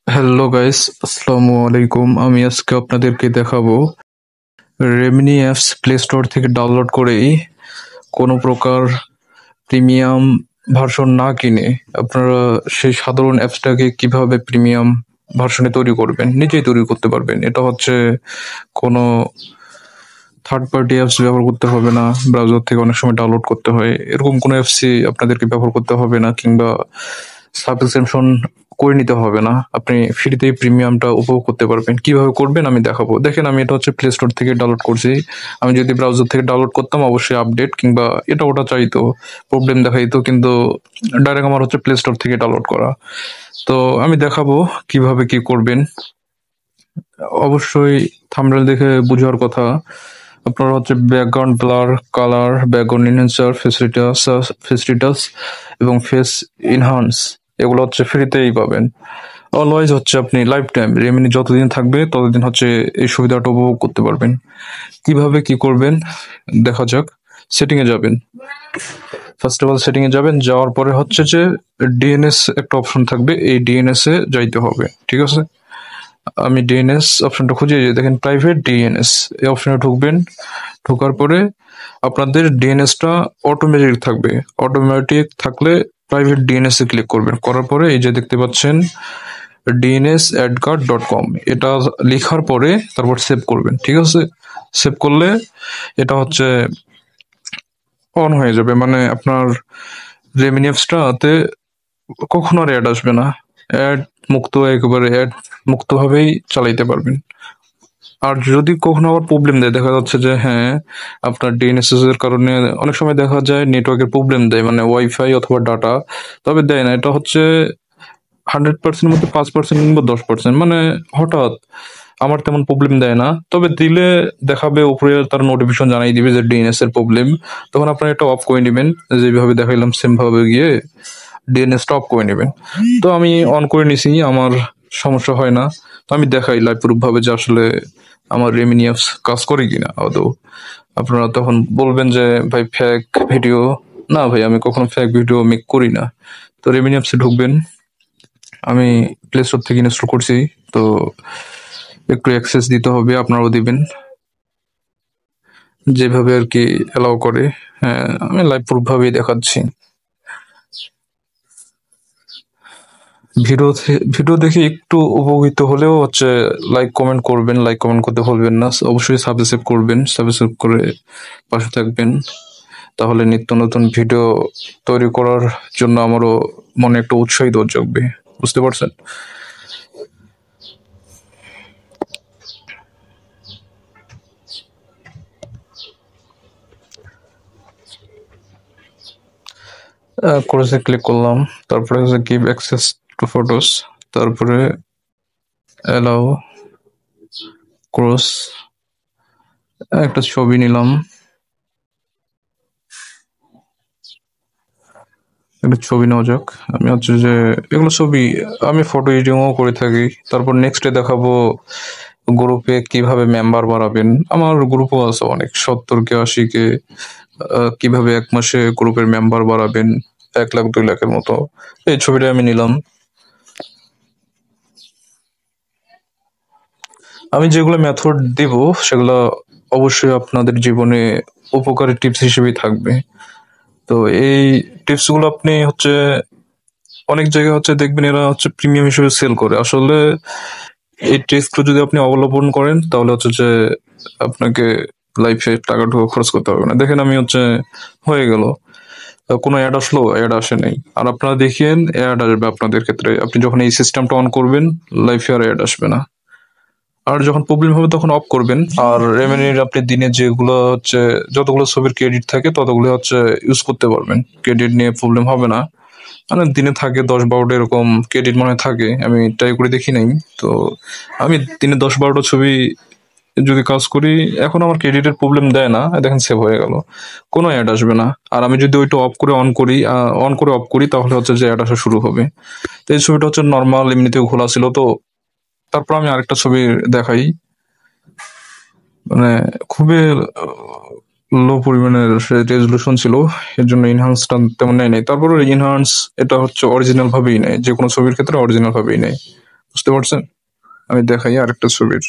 Hello guys, আসসালামু আলাইকুম। আমি আজকে আপনাদেরকে দেখাবো রেমিনি অ্যাপস প্লে স্টোর থেকে ডাউনলোড করেই কোনো প্রকার প্রিমিয়াম ভার্সন না কিনে আপনারা সেই সাধারণ অ্যাপসটাকে কিভাবে প্রিমিয়াম ভার্সনে তৈরি করবেন, নিজেই তৈরি করতে পারবেন। এটা হচ্ছে কোনো থার্ড পার্টি অ্যাপস ব্যবহার করতে হবে না, ব্রাউজার থেকে অনেক সময় ডাউনলোড করতে হয়, এরকম কোনো অ্যাপসই আপনাদেরকে ব্যবহার করতে হবে না, কিংবা সাবস্ক্রিপশন করে নিতে হবে না। আপনি ফ্রিতেই প্রিমিয়ামটা উপভোগ করতে পারবেন। কিভাবে করবেন আমি দেখাবো। দেখেন, আমি এটা হচ্ছে প্লে স্টোর থেকে ডাউনলোড করছি। আমি যদি ব্রাউজার থেকে ডাউনলোড করতাম অবশ্যই আপডেট কিংবা এটা ওটা চাইতো, প্রবলেম দেখাইতো, কিন্তু ডাইরেক্ট আমার হচ্ছে প্লে স্টোর থেকে ডাউনলোড করা। তো আমি দেখাবো কিভাবে কি করবেন। অবশ্যই থাম্বনেল দেখে বুঝার কথা। আপনারা হচ্ছে background blur, colour, background enhancer, ফেসিলিটাস এবং ফেস ইনহান্স এগুলো হচ্ছে ফ্রিতেই পাবেন। অলওয়েজ হচ্ছে আপনি লাইফ টাইম রেমিনি যতদিন থাকবে ততদিন হচ্ছে এই সুবিধাটা উপভোগ করতে পারবেন। কিভাবে কি করবেন দেখা যাক। সেটিং এ যাবেন, ফার্স্ট অফ অল সেটিং এ যাবেন। যাওয়ার পরে হচ্ছে যে ডিএনএস একটা অপশন থাকবে, এই ডিএনএস এ যাইতে হবে, ঠিক আছে। আমি ডিএনএস অপশনটা খুঁজে দেখেন প্রাইভেট ডিএনএস, এই অপশনে ঢুকবেন। ঢোকার পরে আপনাদের ডিএনএসটা অটোমেটিক থাকবে। অটোমেটিক থাকলে প্রাইভেট ডিএনএস এ ক্লিক করবেন। করার পরে এই যে দেখতে পাচ্ছেন dnsadcard.com, এটা লেখার পরে তারপর সেভ করবেন, ঠিক আছে। সেভ করলে এটা হচ্ছে অন হয়ে যাবে, মানে আপনার রেমিনি অ্যাপসটাতে কখনো আর অ্যাড আসবে না। অ্যাড মুক্ত, একেবারে অ্যাড মুক্তভাবেই চালাইতে পারবেন। আর যদি কখনো আবার প্রবলেম দেয়, দেখা যাচ্ছে যে হ্যাঁ আপনার ডিএনএসএস এর কারণে অনেক সময় দেখা যায় নেটওয়ার্কের প্রবলেম দেয়, মানে ওয়াইফাই অথবা ডাটা, তবে দেয় না। এটা হচ্ছে 100% মধ্যে 5% কিংবা 10%, মানে হঠাৎ আমার তেমন প্রবলেম দেয় না। তবে দিলে দেখাবে উপরে, তার নোটিফিকেশন জানাই দিবে যে ডিএনএস এর প্রবলেম। তখন আপনারা এটা অফ করে নেবেন, যেভাবে দেখাইলাম সেম ভাবে গিয়ে ডিএনএস টা অফ করে নেবেন। তো আমি অন করে নিছি, আমার সমস্যা হয় না। তো আমি দেখাই লাইভ প্রুফ ভাবে যে আসলে আমার রেমিনি অ্যাপস কাজ করে কিনা আদৌ। আপনারা তখন বলবেন যে ভাই ফেক ভিডিও। না ভাই, আমি কখনো ফেক ভিডিও মেক করি না। তো রেমিনি অ্যাপসে ঢুকবেন। আমি প্লে স্টোর থেকে ইনস্টল করছি, তো একটু অ্যাক্সেস দিতে হবে, আপনারাও দিবেন যেভাবে আর কি অ্যালাউ করে। হ্যাঁ, আমি লাইভ প্রুফ ভাবেই দেখাচ্ছি। ভিডিও দেখে একটু উপকৃত হলেও হচ্ছে লাইক কমেন্ট করবেন, লাইক কমেন্ট করতে ভুলবেন না। অবশ্যই সাবস্ক্রাইব করবেন, সাবস্ক্রাইব করে পাশে থাকবেন। তাহলে নিত্য নতুন ভিডিও তৈরি করার জন্য আমারও মনে একটা উৎসাহিত জাগবে, বুঝতে পারছেন। ক্রসে ক্লিক করলাম, তারপরে হচ্ছে গিভ অ্যাক্সেস টু ফটোস, তারপরে অ্যালাউ ক্রস, একটা ছবি নিলাম, একটা ছবি নেওয়া যাক। আমি হচ্ছে যে এগুলো ছবি আমি ফটো এডিটিংও করে থাকি। তারপর নেক্সটে দেখাবো গ্রুপে কিভাবে মেম্বার বাড়াবেন। আমার গ্রুপও আছে অনেক, 70 কে 80 কে। কিভাবে এক মাসে গ্রুপের মেম্বার বাড়াবেন 1 লাখ 2 লাখের মতো। এই ছবিটা আমি নিলাম। আমি যেগুলো মেথড দিব সেগুলো অবশ্যই আপনাদের জীবনে উপকারী টিপস হিসেবেই থাকবে। তো এই টিপস গুলো আপনি হচ্ছে অনেক জায়গায় হচ্ছে দেখবেন এরা হচ্ছে প্রিমিয়াম হিসেবে সেল করে। আসলে এই টিপস গুলো যদি আপনি অবলম্বন করেন তাহলে হচ্ছে যে আপনাকে লাইফে টাকাটুকু খরচ করতে হবে না। দেখেন আমি হচ্ছে হয়ে গেল, কোনো অ্যাড আসলো, অ্যাড আসে নাই। আর আপনারা দেখিয়েন অ্যাড আসবে আপনাদের ক্ষেত্রে। আপনি যখন এই সিস্টেমটা অন করবেন লাইফে আর অ্যাড আসবে না। আর যখন প্রবলেম হবে তখন অফ করবেন। আর রেমিনির আপনি দিনে যেগুলো হচ্ছে যতগুলো ছবির ক্রেডিট থাকে ততগুলো হচ্ছে ইউজ করতে পারবেন। ক্রেডিট নিয়ে প্রবলেম হবে না। মানে দিনে থাকে 10-12টা এরকম ক্রেডিট মনে হয় থাকে, আমি ট্রাই করে দেখি নাই। তো আমি দিনে 10-12টা ছবি যদি কাজ করি, এখন আমার ক্রেডিটের প্রবলেম দেয় না। দেখেন সেভ হয়ে গেল, কোনো অ্যাড আসবে না। আর আমি যদি ওইটা অফ করে অন করি, অন করে অফ করি, তাহলে হচ্ছে যে অ্যাড আসা শুরু হবে। তো এই ছবিটা হচ্ছে নর্মাল এমনিতেও খোলা ছিল। তো তারপর আমি আরেকটা ছবি দেখাই, মানে খুবই লো পরিমাণের রেজলিউশন ছিল, এর জন্য ইনহান্সটা তেমন নেয় নাই। তারপরে ইনহান্স এটা হচ্ছে অরিজিনাল ভাবেই নেয়, যে কোনো ছবির ক্ষেত্রে অরিজিনাল ভাবেই নেয়, বুঝতে পারছেন? আমি দেখাই আরেকটা ছবির।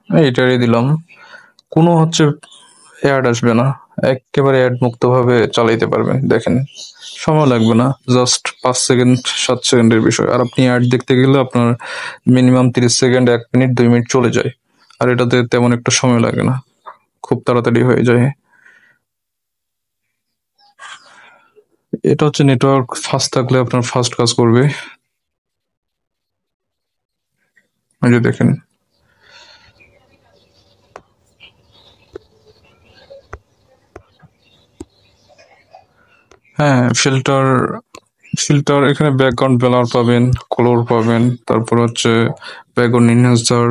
এটারই দিলাম। কোনো অ্যাড আসবে না, একেবারে অ্যাড মুক্ত ভাবে চালাইতে পারবেন। দেখেন, সময় লাগবে না, জাস্ট 5 সেকেন্ড 7 সেকেন্ডের বিষয়। আর আপনি অ্যাড দেখতে গেলে আপনার মিনিমাম 30 সেকেন্ড, 1 মিনিট 2 মিনিট চলে যায়। আর এটাতে তেমন একটা সময় লাগে না, খুব তাড়াতাড়ি হয়ে যায়। এটা নেটওয়ার্ক ফাস্ট থাকলে আপনার ফাস্ট কাজ করবে। এই যে দেখেন, হ্যাঁ, ফিল্টার ফিল্টার এখানে ব্যাকগ্রাউন্ড ব্লার পাবেন, কালার পাবেন, তারপর ব্যাকগ্রাউন্ড এনহ্যান্সার,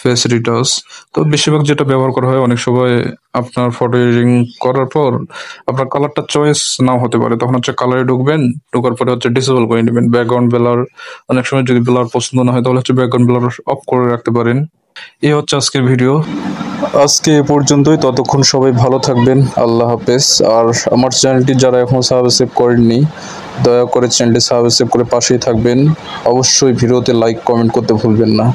ফেস রিটাচ। তো বেশিরভাগ যেটা ব্যবহার করা হয়, অনেক সময় আপনার ফটো এডিটিং করার পর আপনার কালারটা চয়েস নাও হতে পারে, তখন কালারে ঢুকবেন, ঢোকার পরে ডিসেবল করে নেবেন ব্যাকগ্রাউন্ড ব্লার। অনেক সময় যদি ব্লার পছন্দ না হয় তাহলে ব্যাকগ্রাউন্ড ব্লার অফ করে রাখতে পারেন। এই আজকের ভিডিও। আজকে এ পর্যন্তই। ততক্ষণ সবাই ভালো থাকবেন। আল্লাহ হাফেজ। আর আমার চ্যানেলটি যারা এখনো সাবস্ক্রাইব করেননি, দয়া করে চ্যানেলটি সাবস্ক্রাইব করে পাশেই থাকবেন। অবশ্যই ভিডিওতে লাইক কমেন্ট করতে ভুলবেন না।